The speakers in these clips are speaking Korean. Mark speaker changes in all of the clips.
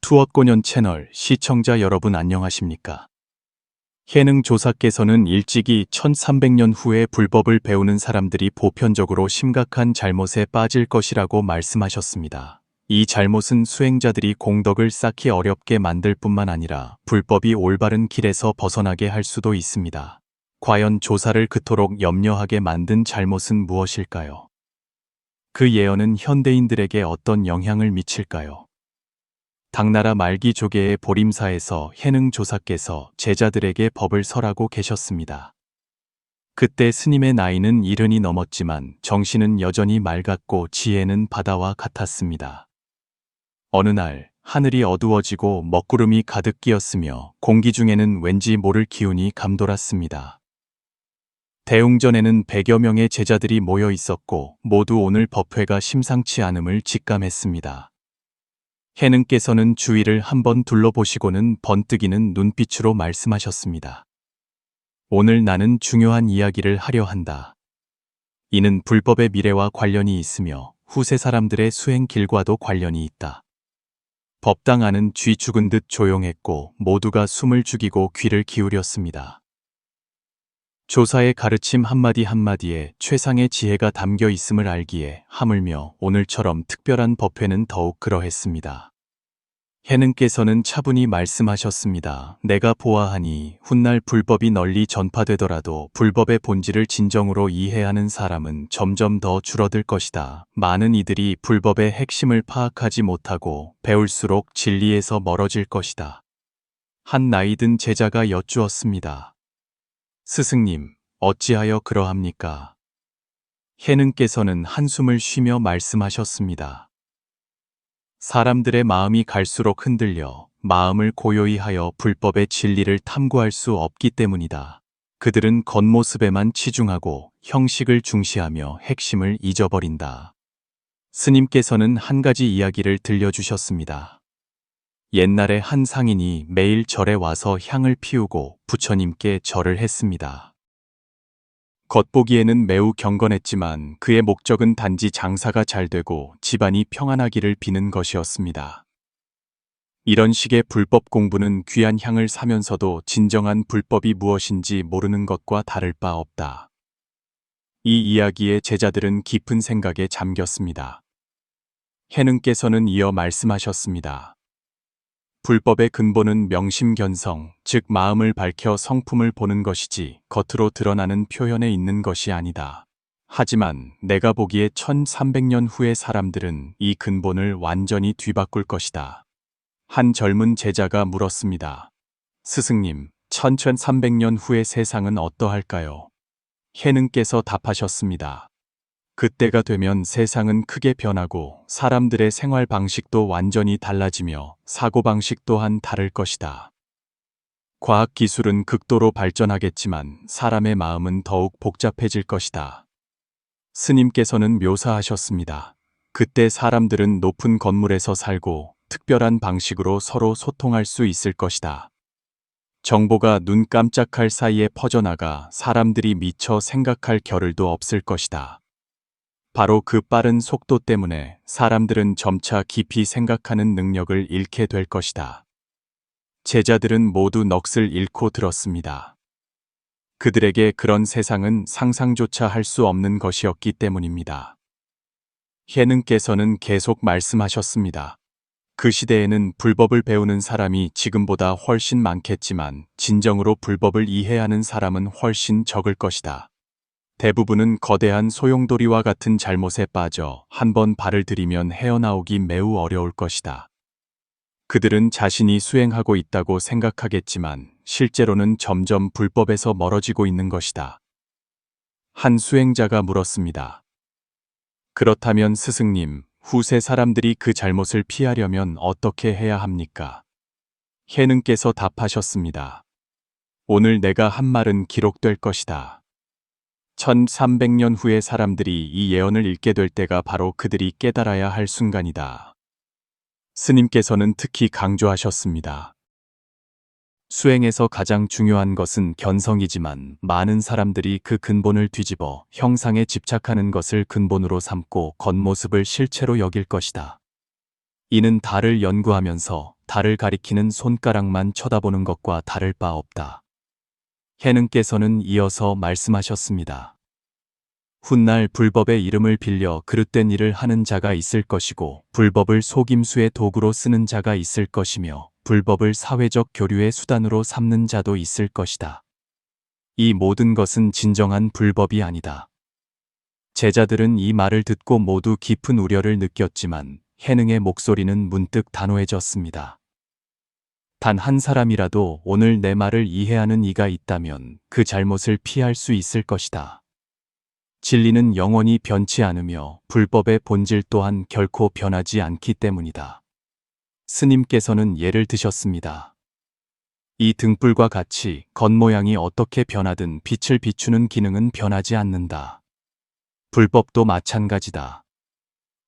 Speaker 1: 투엇고년 채널 시청자 여러분 안녕하십니까? 해능조사께서는 일찍이 1300년 후에 불법을 배우는 사람들이 보편적으로 심각한 잘못에 빠질 것이라고 말씀하셨습니다. 이 잘못은 수행자들이 공덕을 쌓기 어렵게 만들 뿐만 아니라 불법이 올바른 길에서 벗어나게 할 수도 있습니다. 과연 조사를 그토록 염려하게 만든 잘못은 무엇일까요? 그 예언은 현대인들에게 어떤 영향을 미칠까요? 당나라 말기 조계의 보림사에서 해능조사께서 제자들에게 법을 설하고 계셨습니다. 그때 스님의 나이는 70이 넘었지만 정신은 여전히 맑았고 지혜는 바다와 같았습니다. 어느 날 하늘이 어두워지고 먹구름이 가득 끼었으며 공기 중에는 왠지 모를 기운이 감돌았습니다. 대웅전에는 100여 명의 제자들이 모여 있었고 모두 오늘 법회가 심상치 않음을 직감했습니다. 해능께서는 주위를 한번 둘러보시고는 번뜩이는 눈빛으로 말씀하셨습니다. 오늘 나는 중요한 이야기를 하려 한다. 이는 불법의 미래와 관련이 있으며 후세 사람들의 수행 길과도 관련이 있다. 법당 안은 쥐 죽은 듯 조용했고 모두가 숨을 죽이고 귀를 기울였습니다. 조사의 가르침 한마디 한마디에 최상의 지혜가 담겨 있음을 알기에 하물며 오늘처럼 특별한 법회는 더욱 그러했습니다. 해능께서는 차분히 말씀하셨습니다. 내가 보아하니 훗날 불법이 널리 전파되더라도 불법의 본질을 진정으로 이해하는 사람은 점점 더 줄어들 것이다. 많은 이들이 불법의 핵심을 파악하지 못하고 배울수록 진리에서 멀어질 것이다. 한 나이든 제자가 여쭈었습니다. 스승님, 어찌하여 그러합니까? 해능께서는 한숨을 쉬며 말씀하셨습니다. 사람들의 마음이 갈수록 흔들려 마음을 고요히 하여 불법의 진리를 탐구할 수 없기 때문이다. 그들은 겉모습에만 치중하고 형식을 중시하며 핵심을 잊어버린다. 스님께서는 한 가지 이야기를 들려주셨습니다. 옛날에 한 상인이 매일 절에 와서 향을 피우고 부처님께 절을 했습니다. 겉보기에는 매우 경건했지만 그의 목적은 단지 장사가 잘 되고 집안이 평안하기를 비는 것이었습니다. 이런 식의 불법 공부는 귀한 향을 사면서도 진정한 불법이 무엇인지 모르는 것과 다를 바 없다. 이 이야기에 제자들은 깊은 생각에 잠겼습니다. 해능께서는 이어 말씀하셨습니다. 불법의 근본은 명심견성, 즉 마음을 밝혀 성품을 보는 것이지 겉으로 드러나는 표현에 있는 것이 아니다. 하지만 내가 보기에 1300년 후의 사람들은 이 근본을 완전히 뒤바꿀 것이다. 한 젊은 제자가 물었습니다. 스승님, 1300년 후의 세상은 어떠할까요? 해능께서 답하셨습니다. 그때가 되면 세상은 크게 변하고 사람들의 생활 방식도 완전히 달라지며 사고방식 또한 다를 것이다. 과학기술은 극도로 발전하겠지만 사람의 마음은 더욱 복잡해질 것이다. 스님께서는 묘사하셨습니다. 그때 사람들은 높은 건물에서 살고 특별한 방식으로 서로 소통할 수 있을 것이다. 정보가 눈 깜짝할 사이에 퍼져나가 사람들이 미처 생각할 겨를도 없을 것이다. 바로 그 빠른 속도 때문에 사람들은 점차 깊이 생각하는 능력을 잃게 될 것이다. 제자들은 모두 넋을 잃고 들었습니다. 그들에게 그런 세상은 상상조차 할 수 없는 것이었기 때문입니다. 해능께서는 계속 말씀하셨습니다. 그 시대에는 불법을 배우는 사람이 지금보다 훨씬 많겠지만 진정으로 불법을 이해하는 사람은 훨씬 적을 것이다. 대부분은 거대한 소용돌이와 같은 잘못에 빠져 한번 발을 들이면 헤어나오기 매우 어려울 것이다. 그들은 자신이 수행하고 있다고 생각하겠지만 실제로는 점점 불법에서 멀어지고 있는 것이다. 한 수행자가 물었습니다. 그렇다면 스승님, 후세 사람들이 그 잘못을 피하려면 어떻게 해야 합니까? 해능께서 답하셨습니다. 오늘 내가 한 말은 기록될 것이다. 1300년 후의 사람들이 이 예언을 읽게 될 때가 바로 그들이 깨달아야 할 순간이다. 스님께서는 특히 강조하셨습니다. 수행에서 가장 중요한 것은 견성이지만 많은 사람들이 그 근본을 뒤집어 형상에 집착하는 것을 근본으로 삼고 겉모습을 실체로 여길 것이다. 이는 달을 연구하면서 달을 가리키는 손가락만 쳐다보는 것과 다를 바 없다. 해능께서는 이어서 말씀하셨습니다. 훗날 불법의 이름을 빌려 그릇된 일을 하는 자가 있을 것이고 불법을 속임수의 도구로 쓰는 자가 있을 것이며 불법을 사회적 교류의 수단으로 삼는 자도 있을 것이다. 이 모든 것은 진정한 불법이 아니다. 제자들은 이 말을 듣고 모두 깊은 우려를 느꼈지만 해능의 목소리는 문득 단호해졌습니다. 단 한 사람이라도 오늘 내 말을 이해하는 이가 있다면 그 잘못을 피할 수 있을 것이다. 진리는 영원히 변치 않으며 불법의 본질 또한 결코 변하지 않기 때문이다. 스님께서는 예를 드셨습니다. 이 등불과 같이 겉모양이 어떻게 변하든 빛을 비추는 기능은 변하지 않는다. 불법도 마찬가지다.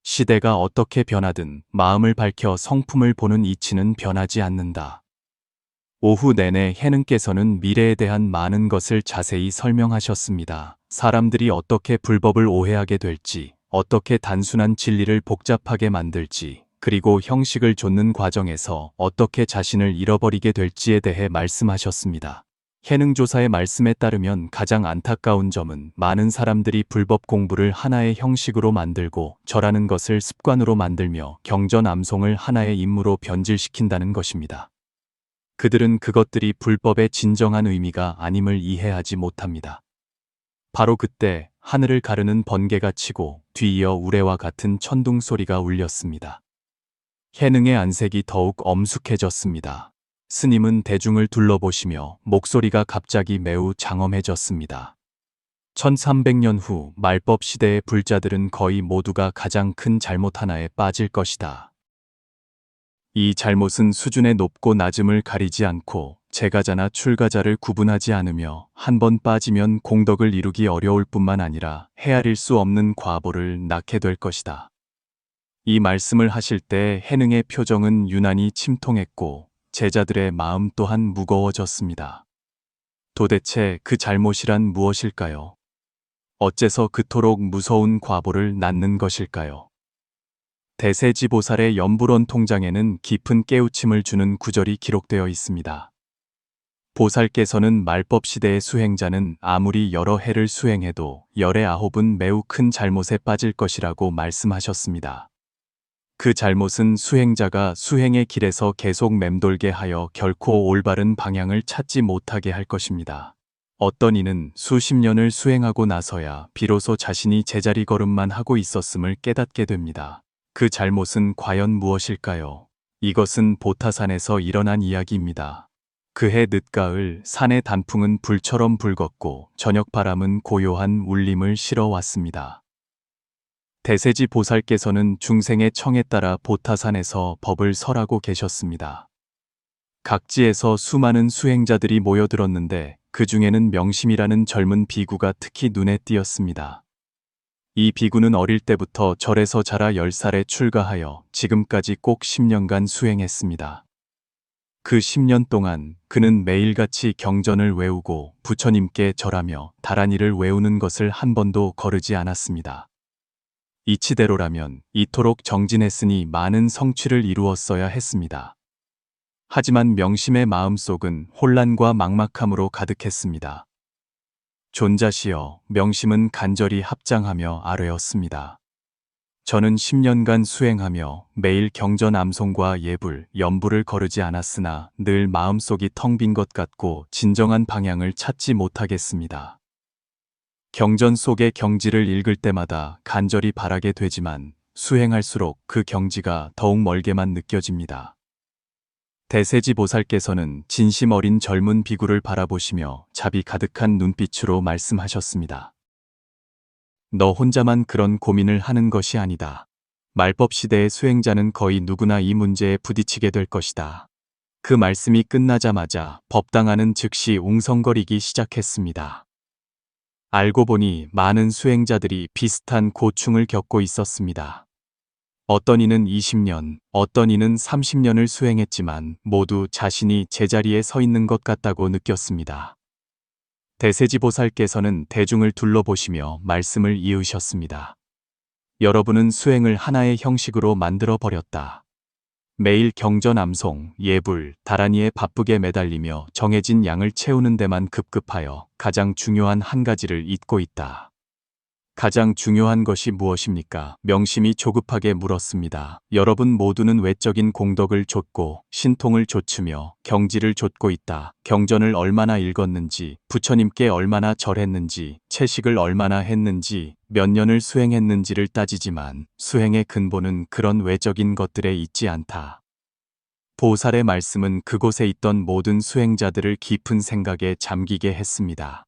Speaker 1: 시대가 어떻게 변하든 마음을 밝혀 성품을 보는 이치는 변하지 않는다. 오후 내내 해능께서는 미래에 대한 많은 것을 자세히 설명하셨습니다. 사람들이 어떻게 불법을 오해하게 될지, 어떻게 단순한 진리를 복잡하게 만들지, 그리고 형식을 좇는 과정에서 어떻게 자신을 잃어버리게 될지에 대해 말씀하셨습니다. 해능조사의 말씀에 따르면 가장 안타까운 점은 많은 사람들이 불법 공부를 하나의 형식으로 만들고 절하는 것을 습관으로 만들며 경전암송을 하나의 임무로 변질시킨다는 것입니다. 그들은 그것들이 불법의 진정한 의미가 아님을 이해하지 못합니다. 바로 그때 하늘을 가르는 번개가 치고 뒤이어 우레와 같은 천둥 소리가 울렸습니다. 해능의 안색이 더욱 엄숙해졌습니다. 스님은 대중을 둘러보시며 목소리가 갑자기 매우 장엄해졌습니다. 1300년 후 말법 시대의 불자들은 거의 모두가 가장 큰 잘못 하나에 빠질 것이다. 이 잘못은 수준의 높고 낮음을 가리지 않고 제가자나 출가자를 구분하지 않으며 한 번 빠지면 공덕을 이루기 어려울 뿐만 아니라 헤아릴 수 없는 과보를 낳게 될 것이다. 이 말씀을 하실 때 해능의 표정은 유난히 침통했고 제자들의 마음 또한 무거워졌습니다. 도대체 그 잘못이란 무엇일까요? 어째서 그토록 무서운 과보를 낳는 것일까요? 대세지보살의 연불원 통장에는 깊은 깨우침을 주는 구절이 기록되어 있습니다. 보살께서는 말법 시대의 수행자는 아무리 여러 해를 수행해도 열의 아홉은 매우 큰 잘못에 빠질 것이라고 말씀하셨습니다. 그 잘못은 수행자가 수행의 길에서 계속 맴돌게 하여 결코 올바른 방향을 찾지 못하게 할 것입니다. 어떤 이는 수십 년을 수행하고 나서야 비로소 자신이 제자리 걸음만 하고 있었음을 깨닫게 됩니다. 그 잘못은 과연 무엇일까요? 이것은 보타산에서 일어난 이야기입니다. 그해 늦가을 산의 단풍은 불처럼 붉었고 저녁바람은 고요한 울림을 실어왔습니다. 대세지 보살께서는 중생의 청에 따라 보타산에서 법을 설하고 계셨습니다. 각지에서 수많은 수행자들이 모여들었는데 그 중에는 명심이라는 젊은 비구가 특히 눈에 띄었습니다. 이 비구는 어릴 때부터 절에서 자라 10살에 출가하여 지금까지 꼭 10년간 수행했습니다. 그 10년 동안 그는 매일같이 경전을 외우고 부처님께 절하며 다란이를 외우는 것을 한 번도 거르지 않았습니다. 이치대로라면 이토록 정진했으니 많은 성취를 이루었어야 했습니다. 하지만 명심의 마음속은 혼란과 막막함으로 가득했습니다. 존자시여, 명심은 간절히 합장하며 아뢰었습니다. 저는 10년간 수행하며 매일 경전 암송과 예불, 연불을 거르지 않았으나 늘 마음속이 텅 빈 것 같고 진정한 방향을 찾지 못하겠습니다. 경전 속의 경지를 읽을 때마다 간절히 바라게 되지만 수행할수록 그 경지가 더욱 멀게만 느껴집니다. 대세지 보살께서는 진심 어린 젊은 비구를 바라보시며 자비 가득한 눈빛으로 말씀하셨습니다. 너 혼자만 그런 고민을 하는 것이 아니다. 말법 시대의 수행자는 거의 누구나 이 문제에 부딪히게 될 것이다. 그 말씀이 끝나자마자 법당하는 즉시 웅성거리기 시작했습니다. 알고 보니 많은 수행자들이 비슷한 고충을 겪고 있었습니다. 어떤 이는 20년, 어떤 이는 30년을 수행했지만 모두 자신이 제자리에 서 있는 것 같다고 느꼈습니다. 대세지보살께서는 대중을 둘러보시며 말씀을 이으셨습니다. 여러분은 수행을 하나의 형식으로 만들어 버렸다. 매일 경전암송, 예불, 다란이에 바쁘게 매달리며 정해진 양을 채우는 데만 급급하여 가장 중요한 한 가지를 잊고 있다. 가장 중요한 것이 무엇입니까? 명심이 조급하게 물었습니다. 여러분 모두는 외적인 공덕을 좇고 신통을 좇으며 경지를 좇고 있다. 경전을 얼마나 읽었는지, 부처님께 얼마나 절했는지, 채식을 얼마나 했는지, 몇 년을 수행했는지를 따지지만 수행의 근본은 그런 외적인 것들에 있지 않다. 보살의 말씀은 그곳에 있던 모든 수행자들을 깊은 생각에 잠기게 했습니다.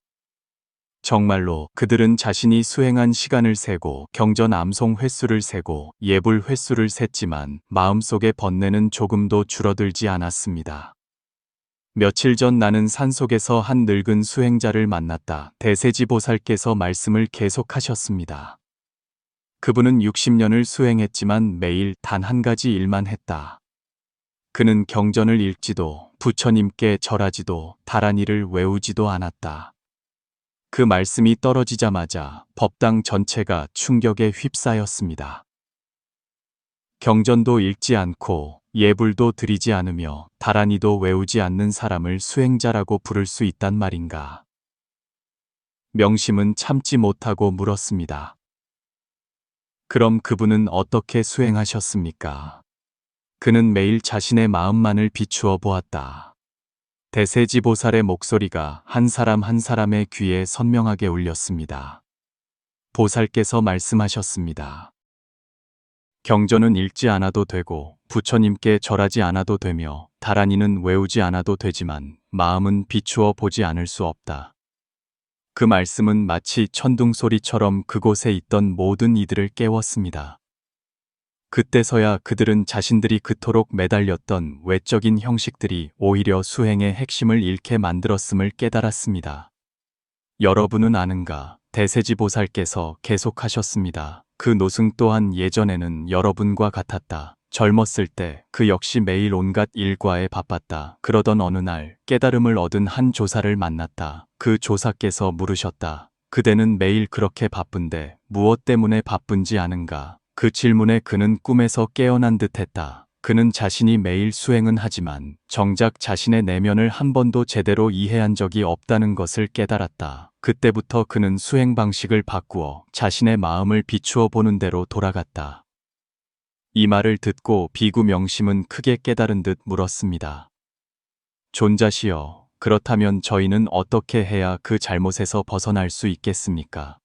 Speaker 1: 정말로 그들은 자신이 수행한 시간을 세고 경전 암송 횟수를 세고 예불 횟수를 셌지만 마음속의 번뇌는 조금도 줄어들지 않았습니다. 며칠 전 나는 산속에서 한 늙은 수행자를 만났다. 대세지보살께서 말씀을 계속하셨습니다. 그분은 60년을 수행했지만 매일 단 한 가지 일만 했다. 그는 경전을 읽지도 부처님께 절하지도 다란이를 외우지도 않았다. 그 말씀이 떨어지자마자 법당 전체가 충격에 휩싸였습니다. 경전도 읽지 않고 예불도 드리지 않으며 다란이도 외우지 않는 사람을 수행자라고 부를 수 있단 말인가? 명심은 참지 못하고 물었습니다. 그럼 그분은 어떻게 수행하셨습니까? 그는 매일 자신의 마음만을 비추어 보았다. 대세지보살의 목소리가 한 사람 한 사람의 귀에 선명하게 울렸습니다. 보살께서 말씀하셨습니다. 경전은 읽지 않아도 되고 부처님께 절하지 않아도 되며 다란이는 외우지 않아도 되지만 마음은 비추어 보지 않을 수 없다. 그 말씀은 마치 천둥소리처럼 그곳에 있던 모든 이들을 깨웠습니다. 그때서야 그들은 자신들이 그토록 매달렸던 외적인 형식들이 오히려 수행의 핵심을 잃게 만들었음을 깨달았습니다. 여러분은 아는가? 대세지보살께서 계속하셨습니다. 그 노승 또한 예전에는 여러분과 같았다. 젊었을 때 그 역시 매일 온갖 일과에 바빴다. 그러던 어느 날 깨달음을 얻은 한 조사를 만났다. 그 조사께서 물으셨다. 그대는 매일 그렇게 바쁜데 무엇 때문에 바쁜지 아는가? 그 질문에 그는 꿈에서 깨어난 듯했다. 그는 자신이 매일 수행은 하지만 정작 자신의 내면을 한 번도 제대로 이해한 적이 없다는 것을 깨달았다. 그때부터 그는 수행 방식을 바꾸어 자신의 마음을 비추어 보는 대로 돌아갔다. 이 말을 듣고 비구 명심은 크게 깨달은 듯 물었습니다. 존자시여, 그렇다면 저희는 어떻게 해야 그 잘못에서 벗어날 수 있겠습니까?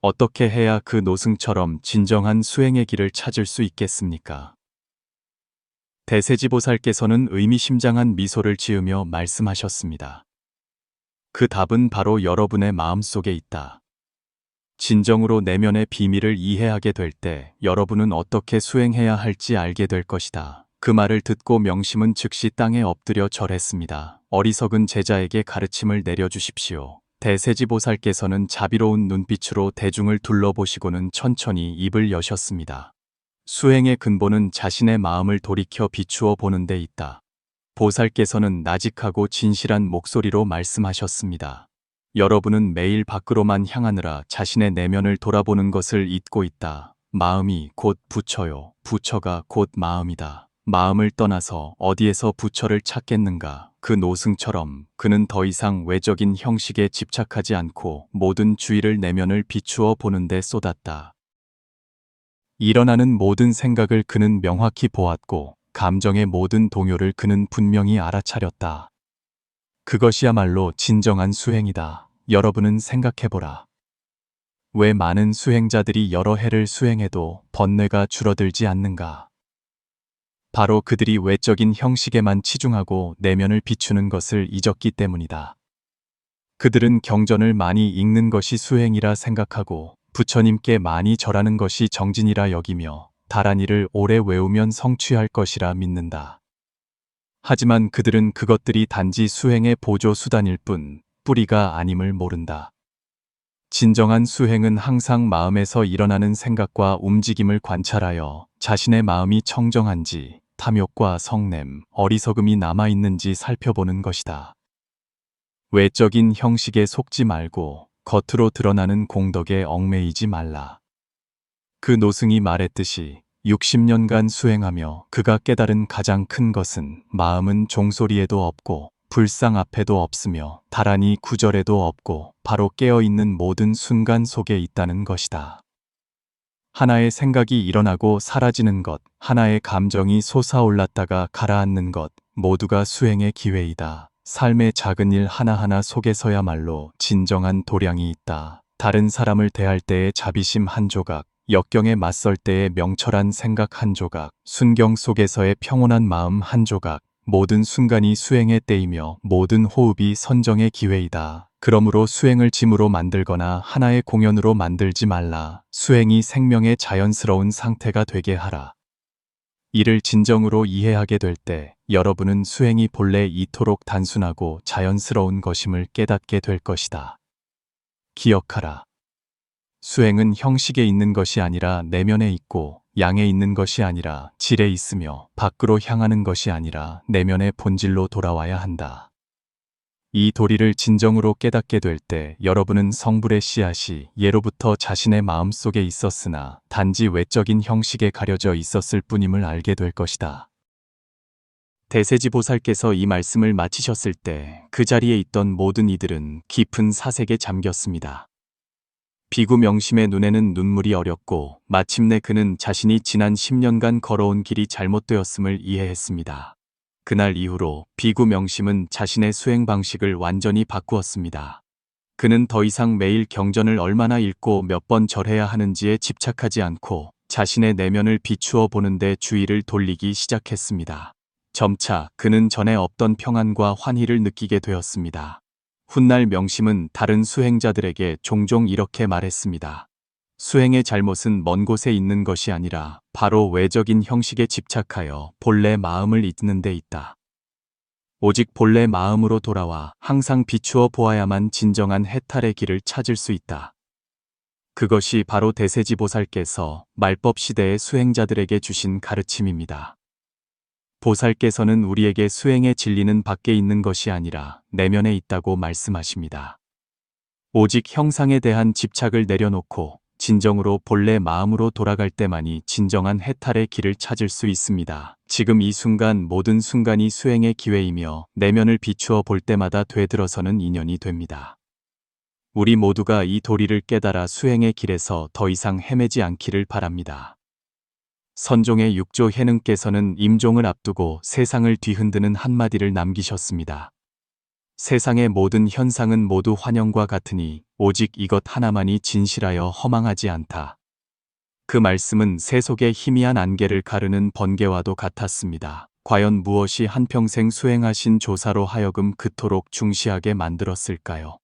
Speaker 1: 어떻게 해야 그 노승처럼 진정한 수행의 길을 찾을 수 있겠습니까? 대세지보살께서는 의미심장한 미소를 지으며 말씀하셨습니다. 그 답은 바로 여러분의 마음속에 있다. 진정으로 내면의 비밀을 이해하게 될 때 여러분은 어떻게 수행해야 할지 알게 될 것이다. 그 말을 듣고 명심은 즉시 땅에 엎드려 절했습니다. 어리석은 제자에게 가르침을 내려주십시오. 대세지보살께서는 자비로운 눈빛으로 대중을 둘러보시고는 천천히 입을 여셨습니다. 수행의 근본은 자신의 마음을 돌이켜 비추어 보는 데 있다. 보살께서는 나직하고 진실한 목소리로 말씀하셨습니다. 여러분은 매일 밖으로만 향하느라 자신의 내면을 돌아보는 것을 잊고 있다. 마음이 곧 부처요. 부처가 곧 마음이다. 마음을 떠나서 어디에서 부처를 찾겠는가? 그 노승처럼 그는 더 이상 외적인 형식에 집착하지 않고 모든 주의를 내면을 비추어 보는 데 쏟았다. 일어나는 모든 생각을 그는 명확히 보았고 감정의 모든 동요를 그는 분명히 알아차렸다. 그것이야말로 진정한 수행이다. 여러분은 생각해보라. 왜 많은 수행자들이 여러 해를 수행해도 번뇌가 줄어들지 않는가? 바로 그들이 외적인 형식에만 치중하고 내면을 비추는 것을 잊었기 때문이다. 그들은 경전을 많이 읽는 것이 수행이라 생각하고 부처님께 많이 절하는 것이 정진이라 여기며 다란이를 오래 외우면 성취할 것이라 믿는다. 하지만 그들은 그것들이 단지 수행의 보조 수단일 뿐 뿌리가 아님을 모른다. 진정한 수행은 항상 마음에서 일어나는 생각과 움직임을 관찰하여 자신의 마음이 청정한지 탐욕과 성냄, 어리석음이 남아있는지 살펴보는 것이다. 외적인 형식에 속지 말고 겉으로 드러나는 공덕에 얽매이지 말라. 그 노승이 말했듯이 60년간 수행하며 그가 깨달은 가장 큰 것은 마음은 종소리에도 없고 불상 앞에도 없으며 다란히 구절에도 없고 바로 깨어있는 모든 순간 속에 있다는 것이다. 하나의 생각이 일어나고 사라지는 것, 하나의 감정이 솟아올랐다가 가라앉는 것, 모두가 수행의 기회이다. 삶의 작은 일 하나하나 속에서야말로 진정한 도량이 있다. 다른 사람을 대할 때의 자비심 한 조각, 역경에 맞설 때의 명철한 생각 한 조각, 순경 속에서의 평온한 마음 한 조각, 모든 순간이 수행의 때이며 모든 호흡이 선정의 기회이다. 그러므로 수행을 짐으로 만들거나 하나의 공연으로 만들지 말라. 수행이 생명의 자연스러운 상태가 되게 하라. 이를 진정으로 이해하게 될 때 여러분은 수행이 본래 이토록 단순하고 자연스러운 것임을 깨닫게 될 것이다. 기억하라. 수행은 형식에 있는 것이 아니라 내면에 있고 양에 있는 것이 아니라 질에 있으며 밖으로 향하는 것이 아니라 내면의 본질로 돌아와야 한다. 이 도리를 진정으로 깨닫게 될 때 여러분은 성불의 씨앗이 예로부터 자신의 마음속에 있었으나 단지 외적인 형식에 가려져 있었을 뿐임을 알게 될 것이다. 대세지보살께서 이 말씀을 마치셨을 때 그 자리에 있던 모든 이들은 깊은 사색에 잠겼습니다. 비구 명심의 눈에는 눈물이 어렸고 마침내 그는 자신이 지난 10년간 걸어온 길이 잘못되었음을 이해했습니다. 그날 이후로 비구 명심은 자신의 수행 방식을 완전히 바꾸었습니다. 그는 더 이상 매일 경전을 얼마나 읽고 몇 번 절해야 하는지에 집착하지 않고 자신의 내면을 비추어 보는데 주의를 돌리기 시작했습니다. 점차 그는 전에 없던 평안과 환희를 느끼게 되었습니다. 훗날 명심은 다른 수행자들에게 종종 이렇게 말했습니다. 수행의 잘못은 먼 곳에 있는 것이 아니라 바로 외적인 형식에 집착하여 본래 마음을 잊는 데 있다. 오직 본래 마음으로 돌아와 항상 비추어 보아야만 진정한 해탈의 길을 찾을 수 있다. 그것이 바로 대세지보살께서 말법 시대의 수행자들에게 주신 가르침입니다. 보살께서는 우리에게 수행의 진리는 밖에 있는 것이 아니라 내면에 있다고 말씀하십니다. 오직 형상에 대한 집착을 내려놓고 진정으로 본래 마음으로 돌아갈 때만이 진정한 해탈의 길을 찾을 수 있습니다. 지금 이 순간 모든 순간이 수행의 기회이며 내면을 비추어 볼 때마다 되들어서는 인연이 됩니다. 우리 모두가 이 도리를 깨달아 수행의 길에서 더 이상 헤매지 않기를 바랍니다. 선종의 육조 해능께서는 임종을 앞두고 세상을 뒤흔드는 한마디를 남기셨습니다. 세상의 모든 현상은 모두 환영과 같으니 오직 이것 하나만이 진실하여 허망하지 않다. 그 말씀은 세속의 희미한 안개를 가르는 번개와도 같았습니다. 과연 무엇이 한평생 수행하신 조사로 하여금 그토록 중시하게 만들었을까요?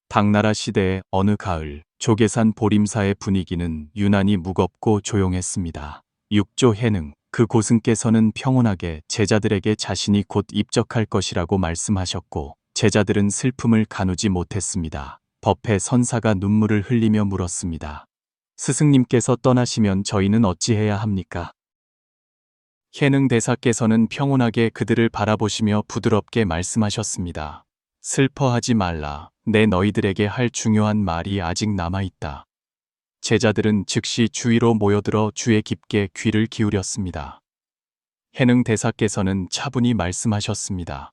Speaker 1: 당나라 시대의 어느 가을, 조계산 보림사의 분위기는 유난히 무겁고 조용했습니다. 육조 해능, 그 고승께서는 평온하게 제자들에게 자신이 곧 입적할 것이라고 말씀하셨고 제자들은 슬픔을 가누지 못했습니다. 법회 선사가 눈물을 흘리며 물었습니다. 스승님께서 떠나시면 저희는 어찌해야 합니까? 해능 대사께서는 평온하게 그들을 바라보시며 부드럽게 말씀하셨습니다. 슬퍼하지 말라. 내 너희들에게 할 중요한 말이 아직 남아있다. 제자들은 즉시 주위로 모여들어 주에 깊게 귀를 기울였습니다. 해능 대사께서는 차분히 말씀하셨습니다.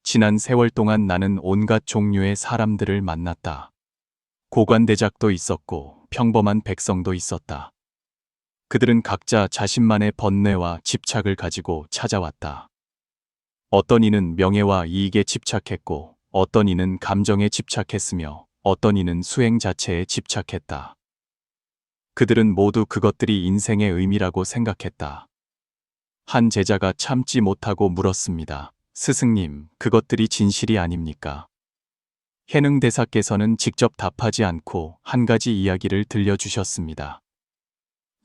Speaker 1: 지난 세월 동안 나는 온갖 종류의 사람들을 만났다. 고관대작도 있었고 평범한 백성도 있었다. 그들은 각자 자신만의 번뇌와 집착을 가지고 찾아왔다. 어떤 이는 명예와 이익에 집착했고 어떤 이는 감정에 집착했으며 어떤 이는 수행 자체에 집착했다. 그들은 모두 그것들이 인생의 의미라고 생각했다. 한 제자가 참지 못하고 물었습니다. 스승님, 그것들이 진실이 아닙니까? 해능 대사께서는 직접 답하지 않고 한 가지 이야기를 들려주셨습니다.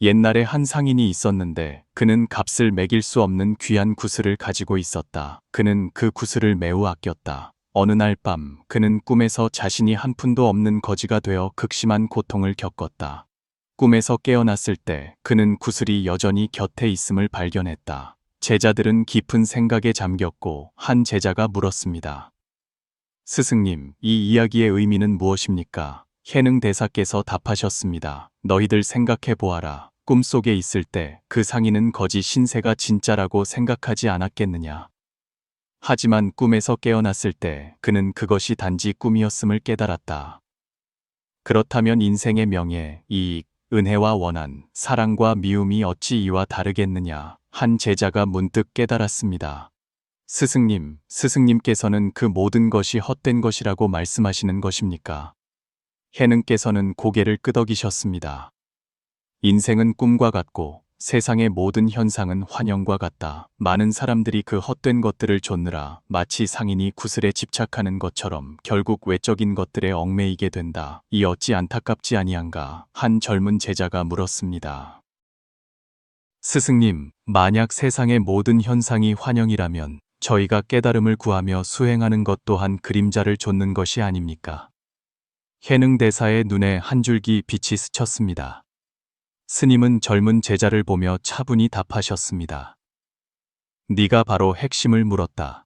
Speaker 1: 옛날에 한 상인이 있었는데 그는 값을 매길 수 없는 귀한 구슬을 가지고 있었다. 그는 그 구슬을 매우 아꼈다. 어느 날 밤 그는 꿈에서 자신이 한 푼도 없는 거지가 되어 극심한 고통을 겪었다. 꿈에서 깨어났을 때 그는 구슬이 여전히 곁에 있음을 발견했다. 제자들은 깊은 생각에 잠겼고 한 제자가 물었습니다. 스승님, 이 이야기의 의미는 무엇입니까? 해능 대사께서 답하셨습니다. 너희들 생각해 보아라. 꿈속에 있을 때 그 상인은 거지 신세가 진짜라고 생각하지 않았겠느냐. 하지만 꿈에서 깨어났을 때 그는 그것이 단지 꿈이었음을 깨달았다. 그렇다면 인생의 명예, 이익, 은혜와 원한, 사랑과 미움이 어찌 이와 다르겠느냐. 한 제자가 문득 깨달았습니다. 스승님께서는 그 모든 것이 헛된 것이라고 말씀하시는 것입니까? 해능께서는 고개를 끄덕이셨습니다. 인생은 꿈과 같고 세상의 모든 현상은 환영과 같다. 많은 사람들이 그 헛된 것들을 좇느라 마치 상인이 구슬에 집착하는 것처럼 결국 외적인 것들에 얽매이게 된다. 이 어찌 안타깝지 아니한가? 한 젊은 제자가 물었습니다. 스승님, 만약 세상의 모든 현상이 환영이라면 저희가 깨달음을 구하며 수행하는 것 또한 그림자를 좇는 것이 아닙니까? 해능대사의 눈에 한 줄기 빛이 스쳤습니다. 스님은 젊은 제자를 보며 차분히 답하셨습니다. 네가 바로 핵심을 물었다.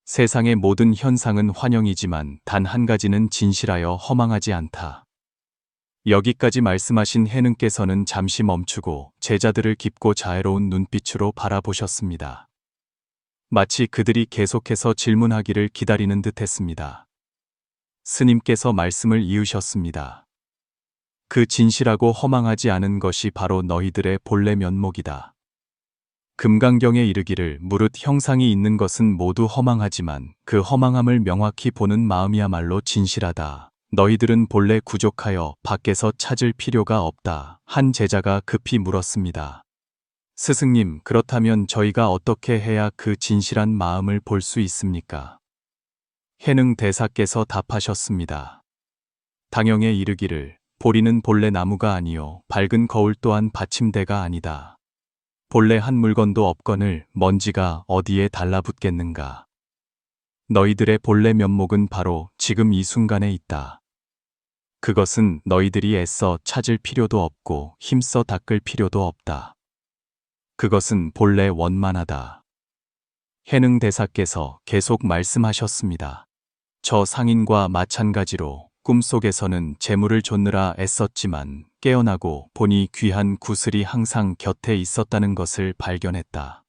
Speaker 1: 세상의 모든 현상은 환영이지만 단 한 가지는 진실하여 허망하지 않다. 여기까지 말씀하신 해능께서는 잠시 멈추고 제자들을 깊고 자애로운 눈빛으로 바라보셨습니다. 마치 그들이 계속해서 질문하기를 기다리는 듯 했습니다. 스님께서 말씀을 이으셨습니다. 그 진실하고 허망하지 않은 것이 바로 너희들의 본래 면목이다. 금강경에 이르기를 무릇 형상이 있는 것은 모두 허망하지만 그 허망함을 명확히 보는 마음이야말로 진실하다. 너희들은 본래 구족하여 밖에서 찾을 필요가 없다. 한 제자가 급히 물었습니다. 스승님, 그렇다면 저희가 어떻게 해야 그 진실한 마음을 볼 수 있습니까? 해능 대사께서 답하셨습니다. 당영에 이르기를 보리는 본래 나무가 아니요 밝은 거울 또한 받침대가 아니다. 본래 한 물건도 없거늘 먼지가 어디에 달라붙겠는가. 너희들의 본래 면목은 바로 지금 이 순간에 있다. 그것은 너희들이 애써 찾을 필요도 없고 힘써 닦을 필요도 없다. 그것은 본래 원만하다. 해능 대사께서 계속 말씀하셨습니다. 저 상인과 마찬가지로 꿈속에서는 재물을 좇느라 애썼지만 깨어나고 보니 귀한 구슬이 항상 곁에 있었다는 것을 발견했다.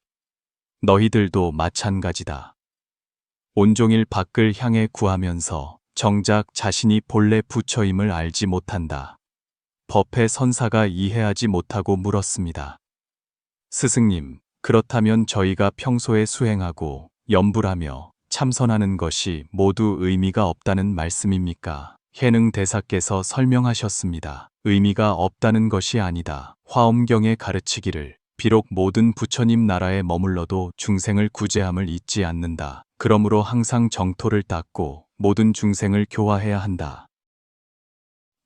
Speaker 1: 너희들도 마찬가지다. 온종일 밖을 향해 구하면서 정작 자신이 본래 부처임을 알지 못한다. 법의 선사가 이해하지 못하고 물었습니다. 스승님, 그렇다면 저희가 평소에 수행하고 염불하며 참선하는 것이 모두 의미가 없다는 말씀입니까? 해능 대사께서 설명하셨습니다. 의미가 없다는 것이 아니다. 화엄경에 가르치기를 비록 모든 부처님 나라에 머물러도 중생을 구제함을 잊지 않는다. 그러므로 항상 정토를 닦고 모든 중생을 교화해야 한다.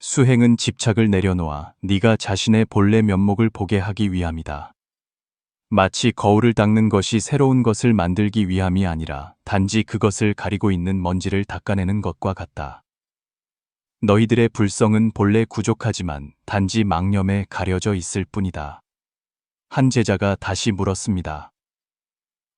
Speaker 1: 수행은 집착을 내려놓아 네가 자신의 본래 면목을 보게 하기 위함이다. 마치 거울을 닦는 것이 새로운 것을 만들기 위함이 아니라 단지 그것을 가리고 있는 먼지를 닦아내는 것과 같다. 너희들의 불성은 본래 구족하지만 단지 망념에 가려져 있을 뿐이다. 한 제자가 다시 물었습니다.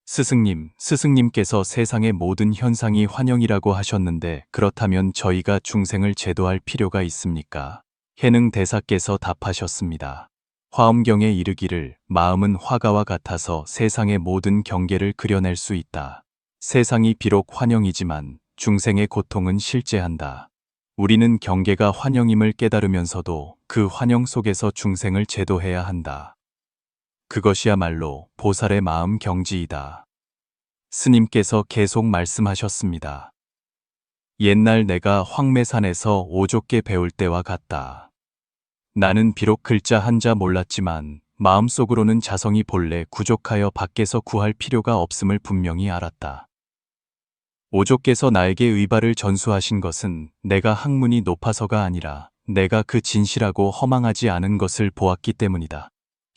Speaker 1: 스승님께서 세상의 모든 현상이 환영이라고 하셨는데 그렇다면 저희가 중생을 제도할 필요가 있습니까? 해능 대사께서 답하셨습니다. 화엄경에 이르기를 마음은 화가와 같아서 세상의 모든 경계를 그려낼 수 있다. 세상이 비록 환영이지만 중생의 고통은 실제한다. 우리는 경계가 환영임을 깨달으면서도 그 환영 속에서 중생을 제도해야 한다. 그것이야말로 보살의 마음 경지이다. 스님께서 계속 말씀하셨습니다. 옛날 내가 황매산에서 오족계 배울 때와 같다. 나는 비록 글자 한자 몰랐지만 마음속으로는 자성이 본래 구족하여 밖에서 구할 필요가 없음을 분명히 알았다. 오족께서 나에게 의발을 전수하신 것은 내가 학문이 높아서가 아니라 내가 그 진실하고 허망하지 않은 것을 보았기 때문이다.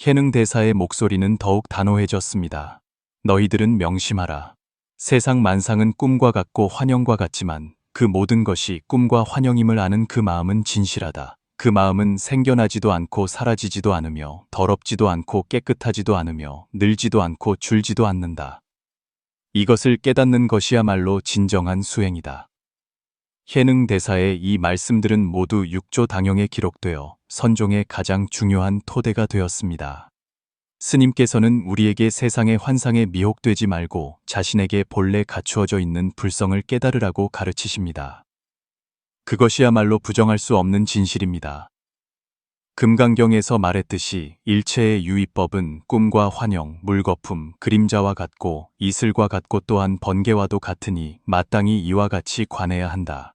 Speaker 1: 해능 대사의 목소리는 더욱 단호해졌습니다. 너희들은 명심하라. 세상 만상은 꿈과 같고 환영과 같지만 그 모든 것이 꿈과 환영임을 아는 그 마음은 진실하다. 그 마음은 생겨나지도 않고 사라지지도 않으며 더럽지도 않고 깨끗하지도 않으며 늘지도 않고 줄지도 않는다. 이것을 깨닫는 것이야말로 진정한 수행이다. 해능 대사의 이 말씀들은 모두 육조 당영에 기록되어 선종의 가장 중요한 토대가 되었습니다. 스님께서는 우리에게 세상의 환상에 미혹되지 말고 자신에게 본래 갖추어져 있는 불성을 깨달으라고 가르치십니다. 그것이야말로 부정할 수 없는 진실입니다. 금강경에서 말했듯이 일체의 유의법은 꿈과 환영, 물거품, 그림자와 같고 이슬과 같고 또한 번개와도 같으니 마땅히 이와 같이 관해야 한다.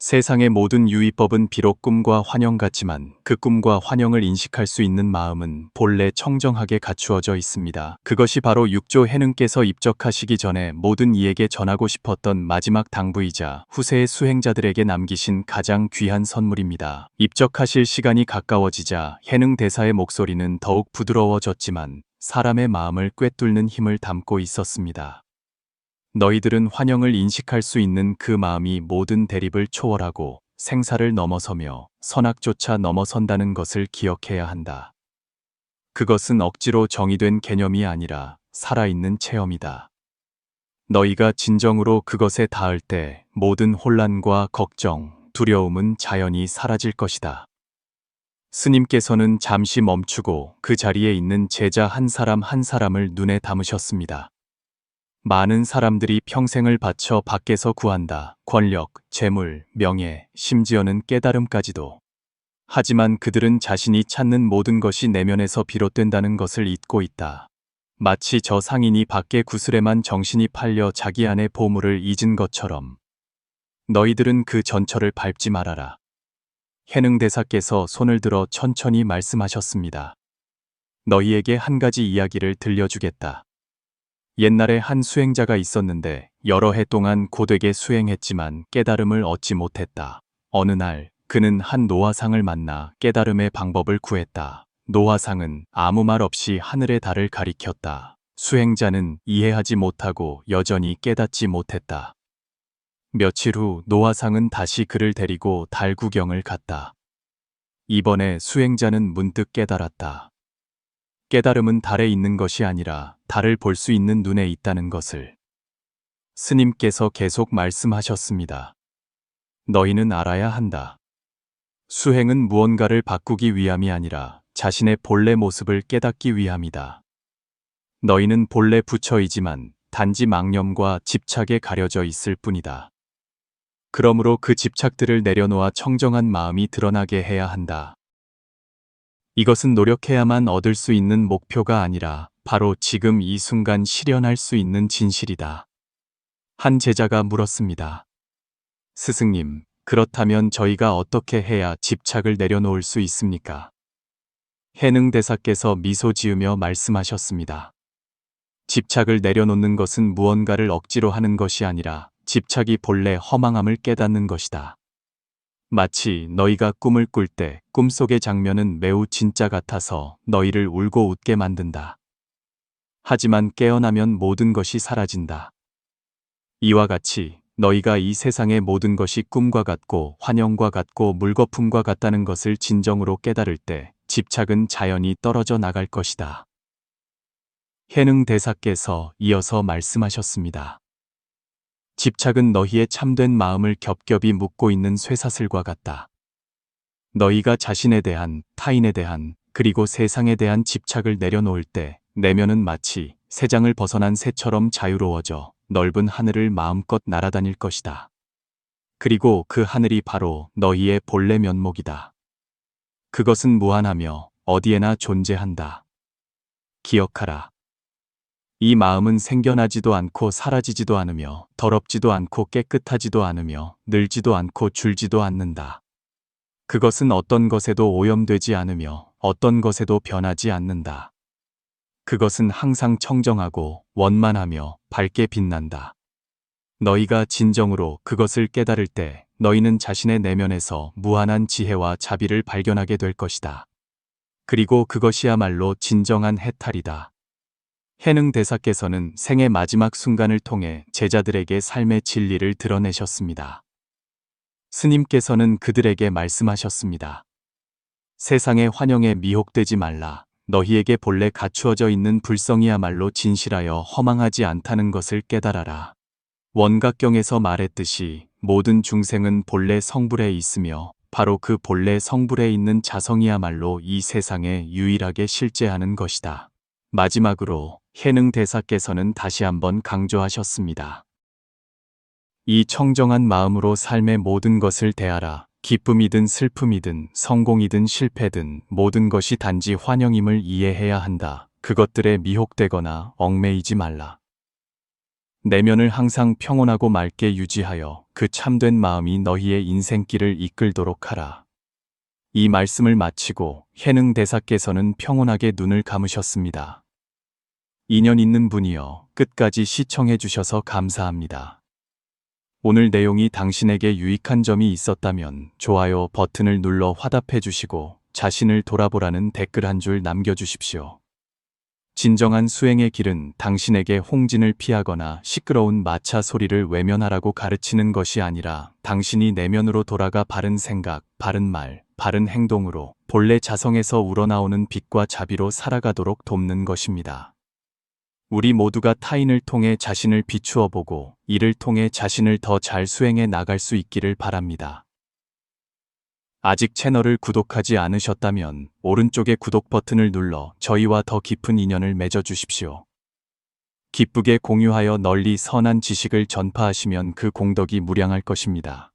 Speaker 1: 세상의 모든 유의법은 비록 꿈과 환영 같지만 그 꿈과 환영을 인식할 수 있는 마음은 본래 청정하게 갖추어져 있습니다. 그것이 바로 육조 해능께서 입적하시기 전에 모든 이에게 전하고 싶었던 마지막 당부이자 후세의 수행자들에게 남기신 가장 귀한 선물입니다. 입적하실 시간이 가까워지자 해능 대사의 목소리는 더욱 부드러워졌지만 사람의 마음을 꿰뚫는 힘을 담고 있었습니다. 너희들은 환영을 인식할 수 있는 그 마음이 모든 대립을 초월하고 생사를 넘어서며 선악조차 넘어선다는 것을 기억해야 한다. 그것은 억지로 정의된 개념이 아니라 살아있는 체험이다. 너희가 진정으로 그것에 닿을 때 모든 혼란과 걱정, 두려움은 자연히 사라질 것이다. 스님께서는 잠시 멈추고 그 자리에 있는 제자 한 사람 한 사람을 눈에 담으셨습니다. 많은 사람들이 평생을 바쳐 밖에서 구한다. 권력, 재물, 명예, 심지어는 깨달음까지도. 하지만 그들은 자신이 찾는 모든 것이 내면에서 비롯된다는 것을 잊고 있다. 마치 저 상인이 밖의 구슬에만 정신이 팔려 자기 안의 보물을 잊은 것처럼. 너희들은 그 전철을 밟지 말아라. 해능대사께서 손을 들어 천천히 말씀하셨습니다. 너희에게 한 가지 이야기를 들려주겠다. 옛날에 한 수행자가 있었는데 여러 해 동안 고되게 수행했지만 깨달음을 얻지 못했다. 어느 날 그는 한 노화상을 만나 깨달음의 방법을 구했다. 노화상은 아무 말 없이 하늘의 달을 가리켰다. 수행자는 이해하지 못하고 여전히 깨닫지 못했다. 며칠 후 노화상은 다시 그를 데리고 달 구경을 갔다. 이번에 수행자는 문득 깨달았다. 깨달음은 달에 있는 것이 아니라 달을 볼 수 있는 눈에 있다는 것을. 스님께서 계속 말씀하셨습니다. 너희는 알아야 한다. 수행은 무언가를 바꾸기 위함이 아니라 자신의 본래 모습을 깨닫기 위함이다. 너희는 본래 부처이지만 단지 망념과 집착에 가려져 있을 뿐이다. 그러므로 그 집착들을 내려놓아 청정한 마음이 드러나게 해야 한다. 이것은 노력해야만 얻을 수 있는 목표가 아니라 바로 지금 이 순간 실현할 수 있는 진실이다. 한 제자가 물었습니다. 스승님, 그렇다면 저희가 어떻게 해야 집착을 내려놓을 수 있습니까? 해능대사께서 미소 지으며 말씀하셨습니다. 집착을 내려놓는 것은 무언가를 억지로 하는 것이 아니라 집착이 본래 허망함을 깨닫는 것이다. 마치 너희가 꿈을 꿀 때 꿈속의 장면은 매우 진짜 같아서 너희를 울고 웃게 만든다. 하지만 깨어나면 모든 것이 사라진다. 이와 같이 너희가 이 세상의 모든 것이 꿈과 같고 환영과 같고 물거품과 같다는 것을 진정으로 깨달을 때 집착은 자연히 떨어져 나갈 것이다. 해능대사께서 이어서 말씀하셨습니다. 집착은 너희의 참된 마음을 겹겹이 묶고 있는 쇠사슬과 같다. 너희가 자신에 대한, 타인에 대한, 그리고 세상에 대한 집착을 내려놓을 때 내면은 마치 새장을 벗어난 새처럼 자유로워져 넓은 하늘을 마음껏 날아다닐 것이다. 그리고 그 하늘이 바로 너희의 본래 면목이다. 그것은 무한하며 어디에나 존재한다. 기억하라. 이 마음은 생겨나지도 않고 사라지지도 않으며 더럽지도 않고 깨끗하지도 않으며 늘지도 않고 줄지도 않는다. 그것은 어떤 것에도 오염되지 않으며 어떤 것에도 변하지 않는다. 그것은 항상 청정하고 원만하며 밝게 빛난다. 너희가 진정으로 그것을 깨달을 때 너희는 자신의 내면에서 무한한 지혜와 자비를 발견하게 될 것이다. 그리고 그것이야말로 진정한 해탈이다. 해능대사께서는 생의 마지막 순간을 통해 제자들에게 삶의 진리를 드러내셨습니다. 스님께서는 그들에게 말씀하셨습니다. 세상의 환영에 미혹되지 말라. 너희에게 본래 갖추어져 있는 불성이야말로 진실하여 허망하지 않다는 것을 깨달아라. 원각경에서 말했듯이 모든 중생은 본래 성불에 있으며 바로 그 본래 성불에 있는 자성이야말로 이 세상에 유일하게 실재하는 것이다. 마지막으로 해능 대사께서는 다시 한번 강조하셨습니다. 이 청정한 마음으로 삶의 모든 것을 대하라. 기쁨이든 슬픔이든 성공이든 실패든 모든 것이 단지 환영임을 이해해야 한다. 그것들에 미혹되거나 얽매이지 말라. 내면을 항상 평온하고 맑게 유지하여 그 참된 마음이 너희의 인생길을 이끌도록 하라. 이 말씀을 마치고 해능 대사께서는 평온하게 눈을 감으셨습니다. 인연 있는 분이여, 끝까지 시청해 주셔서 감사합니다. 오늘 내용이 당신에게 유익한 점이 있었다면 좋아요 버튼을 눌러 화답해 주시고 자신을 돌아보라는 댓글 한 줄 남겨주십시오. 진정한 수행의 길은 당신에게 홍진을 피하거나 시끄러운 마차 소리를 외면하라고 가르치는 것이 아니라 당신이 내면으로 돌아가 바른 생각, 바른 말, 바른 행동으로 본래 자성에서 우러나오는 빛과 자비로 살아가도록 돕는 것입니다. 우리 모두가 타인을 통해 자신을 비추어 보고 이를 통해 자신을 더 잘 수행해 나갈 수 있기를 바랍니다. 아직 채널을 구독하지 않으셨다면 오른쪽의 구독 버튼을 눌러 저희와 더 깊은 인연을 맺어 주십시오. 기쁘게 공유하여 널리 선한 지식을 전파하시면 그 공덕이 무량할 것입니다.